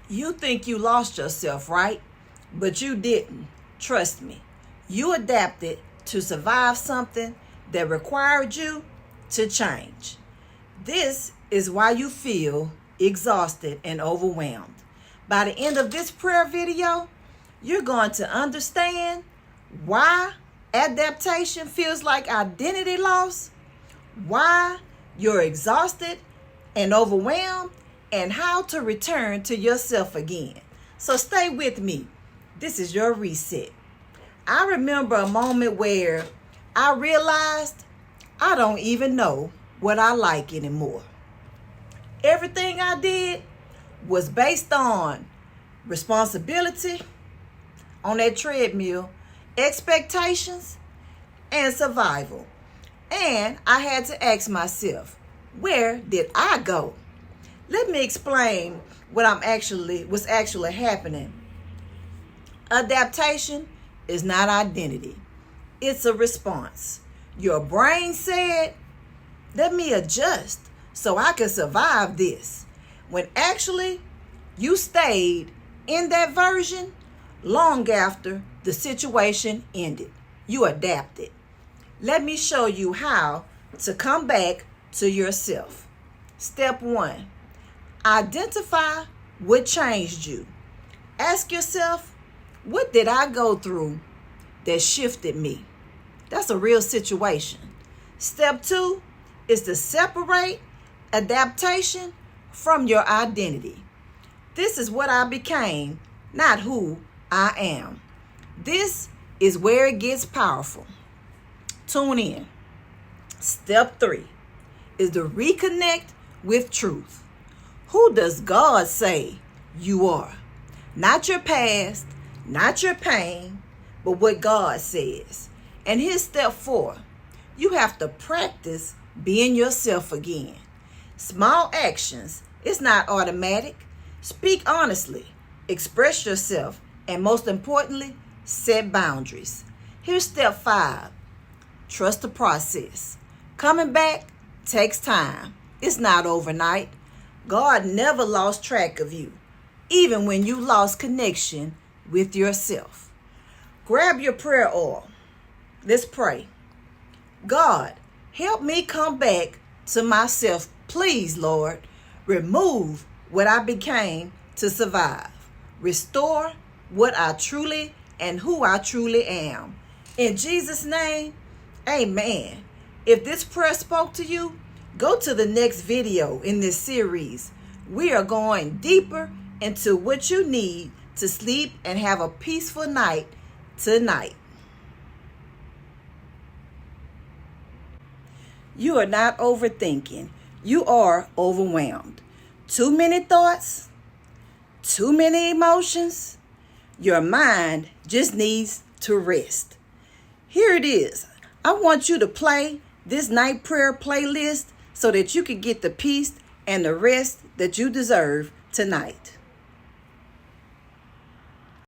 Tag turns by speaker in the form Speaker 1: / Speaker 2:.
Speaker 1: You think you lost yourself, right? But you didn't. Trust me. You adapted to survive something that required you to change. This is why you feel exhausted and overwhelmed. By the end of this prayer video, you're going to understand why adaptation feels like identity loss, why you're exhausted and overwhelmed, and how to return to yourself again. So stay with me. This is your reset. I remember a moment where I realized I don't even know what I like anymore. Everything I did was based on responsibility, on that treadmill, expectations, and survival. And I had to ask myself, where did I go? Let me explain what's actually happening. Adaptation is not identity. It's a response. Your brain said, let me adjust so I can survive this. When actually you stayed in that version long after the situation ended. You adapted. Let me show you how to come back to yourself. Step 1. Identify what changed you. Ask yourself, what did I go through that shifted me? That's a real situation. Step 2 is to separate adaptation from your identity. This is what I became, not who I am. This is where it gets powerful. Tune in. Step 3 is to reconnect with truth. Who does God say you are? Not your past, not your pain, but what God says. And here's step 4. You have to practice being yourself again. Small actions. It's not automatic. Speak honestly. Express yourself. And most importantly, set boundaries. Here's step 5. Trust the process. Coming back takes time. It's not overnight. God never lost track of you, even when you lost connection with yourself. Grab your prayer oil. Let's pray. God, help me come back to myself. Please, Lord, remove what I became to survive. Restore what I truly and who I truly am. In Jesus' name, amen. If this prayer spoke to you, go to the next video in this series. We are going deeper into what you need to sleep and have a peaceful night tonight. You are not overthinking. You are overwhelmed. Too many thoughts, too many emotions. Your mind just needs to rest. Here it is. I want you to play this night prayer playlist so that you can get the peace and the rest that you deserve tonight.